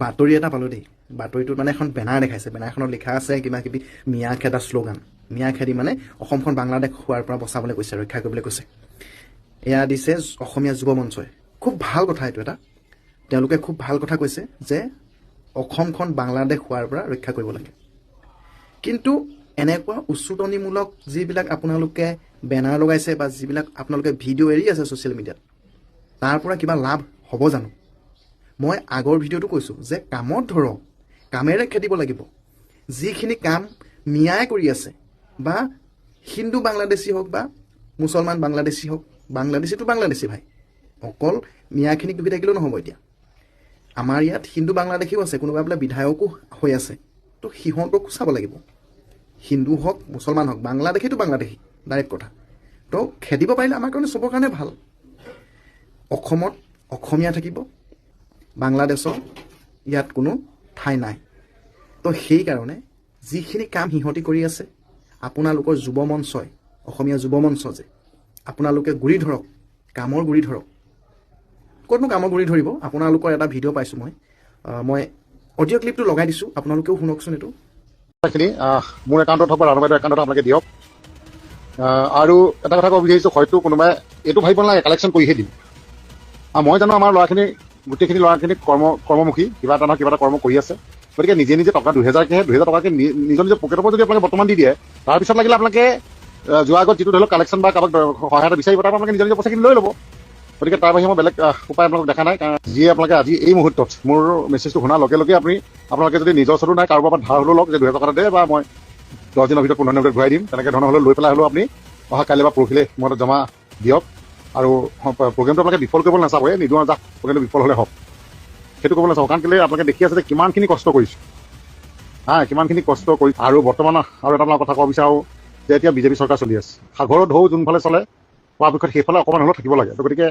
বাতৰি এটা পালোঁ দেই। বাতৰিটোত মানে এখন বেনাৰ দেখাইছে। বেনাৰখনত লিখা আছে কিবা কিবি মিয়া খেদা শ্লোগান। মিয়া খেদি মানে অসমখন বাংলাদেশ হোৱাৰ পৰা বচাবলৈ কৈছে, ৰক্ষা কৰিবলৈ কৈছে। এয়া দিছে অসমীয়া যুৱ মঞ্চই। খুব ভাল কথা এইটো এটা। তেওঁলোকে খুব ভাল কথা কৈছে যে অসমখন বাংলাদেশ হোৱাৰ পৰা ৰক্ষা কৰিব লাগে। কিন্তু এনেকুৱা উচতনিমূলক যিবিলাক আপোনালোকে বেনাৰ লগাইছে বা যিবিলাক আপোনালোকে ভিডিঅ' এৰি আছে ছ'চিয়েল মিডিয়াত, তাৰ পৰা কিবা লাভ হ'ব জানো? মই আগৰ ভিডিঅ'টো কৈছোঁ যে কামত ধৰক, কামেৰে খেদিব লাগিব। যিখিনি কাম মিয়াই কৰি আছে বা হিন্দু বাংলাদেশী হওক বা মুছলমান বাংলাদেশী হওক, বাংলাদেশীটো বাংলাদেশী ভাই, অকল মিয়াখিনিক ডুবি থাকিলেও নহ'ব। এতিয়া আমাৰ ইয়াত হিন্দু বাংলাদেশীও আছে, কোনোবা বোলে বিধায়কো হৈ আছে, তো সিহঁতকো চাব লাগিব। হিন্দু হওক মুছলমান হওক, বাংলাদেশীটো বাংলাদেশী, ডাইৰেক্ট কথা। তো খেদিব পাৰিলে আমাৰ কাৰণে চবৰ কাৰণে ভাল। অসমত অসমীয়া থাকিব, বাংলাদেশৰ ইয়াত কোনো ঠাই নাই। তো সেইকাৰণে যিখিনি কাম সিহঁতি কৰি আছে, আপোনালোকৰ যুৱ মঞ্চই, অসমীয়া যুৱ মঞ্চ যে, আপোনালোকে গুৰি ধৰক, কামৰ গুৰি ধৰক। ক'তনো কামৰ গুৰি ধৰিব? আপোনালোকৰ এটা ভিডিঅ' পাইছোঁ মই অডিঅ' ক্লিপটো লগাই দিছোঁ, আপোনালোকেও শুনকচোন এইটো। মোৰ একাউণ্টত হওক বা ৰাণু বাইদেউৰ একাউণ্টত আপোনালোকে দিয়ক। আৰু এটা কথা ক'ব বিচাৰিছোঁ, হয়তো কোনোবাই এইটো ভাবিব নালাগে কালেকশ্যন কৰিহে দিম। মই জানো আমাৰ ল'ৰাখিনি, গোটেইখিনি ল'ৰাখিনি কৰ্মমুখী, কিবা এটা নহয় কিবা এটা কৰ্ম কৰি আছে। গতিকে নিজে নিজে টকা 2000 টকাকে নিজৰ নিজৰ পকেটৰ পৰা যদি আপোনালোকে বৰ্তমান দি দিয়ে, তাৰপিছত লাগিলে আপোনালোকে যোৱাৰ আগত যিটো ধৰি লওক কালেকশ্যন বা কাৰোবাক সহায়তা বিচাৰিব, তাৰ পৰা আপোনালোকে নিজৰ নিজৰ পইচাখিনি লৈ ল'ব। গতিকে তাৰ বাহিৰে মই বেলেগ উপায় আপোনালোক দেখা নাই। কাৰণ যিয়ে আপোনালোকে আজি এই মুহূৰ্তত মোৰ মেছেজটো শুনাৰ লগে লগে আপোনালোকে যদি নিজৰ ওচৰতো নাই, কাৰোবাৰ পৰা ধাৰ হ'লেও লওক যে 2000 টকা দে বা মই 10 দিনৰ ভিতৰত 15 দিনৰ ভিতৰত ঘূৰাই দিম, তেনেকৈ ধৰণৰ হ'লেও লৈ পেলাই হ'লেও আপুনি অহা কাইলৈ বা পৰহিলৈ মই জমা দিয়ক। আৰু প্ৰগ্ৰেমটো আপোনালোকে বিফল কৰিবলৈ নাচাব। নিদিওঁ যাক প্ৰগ্ৰেমটো বিফল হ'লে হওক, সেইটো ক'বলৈ নাচাব। কাৰণ কেলৈ আপোনালোকে দেখি আছে যে কিমানখিনি কষ্ট কৰিছোঁ, কিমানখিনি কষ্ট কৰি। আৰু বৰ্তমান আৰু এটা কথা ক'ব বিচাৰোঁ যে এতিয়া বিজেপি চৰকাৰ চলি আছে। সাগৰৰ ঢৌ যোনফালে চলে, পৰাপক্ষত সেইফালে অকণমান হ'লেও থাকিব লাগে। গতিকে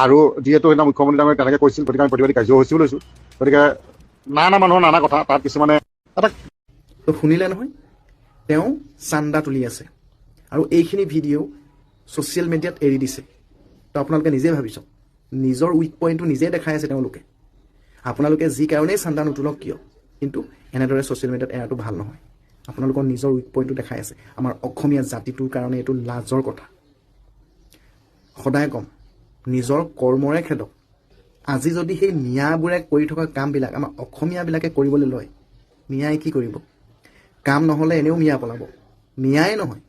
আৰু যিহেতু সেইদিনা মুখ্যমন্ত্ৰী ডাঙৰীয়ে তেনেকৈ কৈছিল, গতিকে আমি প্ৰতিবাদী কাৰ্যসূচীও লৈছোঁ। গতিকে নানা মানুহৰ নানা কথা, তাত কিছুমানে এটা শুনিলে নহয়, তেওঁ চান্দা তুলি আছে আৰু এইখিনি ভিডিঅ' ছ'চিয়েল মিডিয়াত এৰি দিছে। তো আপোনালোকে নিজে ভাবিছক, নিজৰ উইক পইণ্টটো নিজে দেখাই আছে তেওঁলোকে। আপোনালোকে যি কাৰণেই চান্দা নোতোলক কিয়, কিন্তু এনেদৰে ছ'চিয়েল মিডিয়াত এৰাটো ভাল নহয়। আপোনালোকৰ নিজৰ উইক পইণ্টটো দেখাই আছে। আমাৰ অসমীয়া জাতিটোৰ কাৰণে এইটো লাজৰ কথা। সদায় ক'ম, নিজৰ কৰ্মৰে খেদক। আজি যদি সেই মিয়াবোৰে কৰি থকা কামবিলাক আমাৰ অসমীয়াবিলাকে কৰিবলৈ লয়, মিয়াই কি কৰিব? কাম নহ'লে এনেও মিয়া পলাব। মিয়াই নহয়,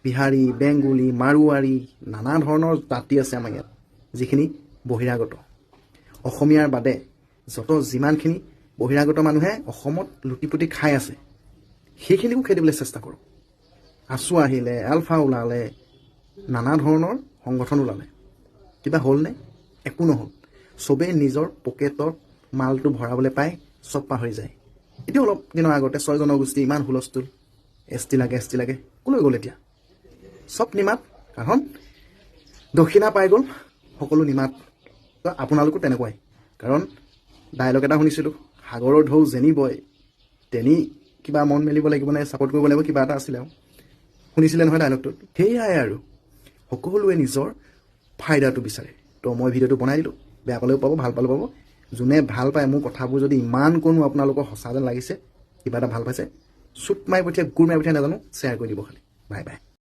বিহাৰী, বেংগলী, মাৰোৱাৰী, নানা ধৰণৰ জাতি আছে আমাৰ ইয়াত, যিখিনি বহিৰাগত। অসমীয়াৰ বাদে যিমানখিনি বহিৰাগত মানুহে অসমত লুটিপুটি খাই আছে, সেইখিনিকো খেদিবলৈ চেষ্টা কৰক। আছু আহিলে, আলফা ওলালে, নানা ধৰণৰ সংগঠন ওলালে, কিবা হ'লনে? একো নহ'ল। চবেই নিজৰ পকেটত মালটো ভৰাবলৈ পাই চব পাহৰি যায়। এতিয়া অলপ দিনৰ আগতে 6 জনগোষ্ঠী ইমান হুলস্থুল, ST লাগে, ক'লৈ গ'ল এতিয়া? চব নিমাত, কাৰণ দক্ষিণা পাই গ'ল, সকলো নিমাত। তো আপোনালোকো তেনেকুৱাই। কাৰণ ডাইলগ এটা শুনিছিলোঁ, সাগৰৰ ঢৌ যেনি বয় তেনি কিবা মন মেলিব লাগিব নে ছাপোৰ্ট কৰিব লাগিব, কিবা এটা আছিলে আৰু শুনিছিলে নহয় ডাইলগটোত। সেয়াই আৰু সকলোৱে নিজৰ ফাইদাটো বিচাৰে। তো মই ভিডিঅ'টো বনাই দিলোঁ, বেয়া পালেও পাব, ভাল পালেও পাব। যোনে ভাল পায় মোৰ কথাবোৰ যদি ইমান কোনো আপোনালোকৰ সঁচা যেন লাগিছে, কিবা এটা ভাল পাইছে, চুট মাৰি পঠিয়াই, গুৰ মাৰি পঠিয়াই নাজানো, শ্বেয়াৰ কৰি দিব খালি। Bye bye.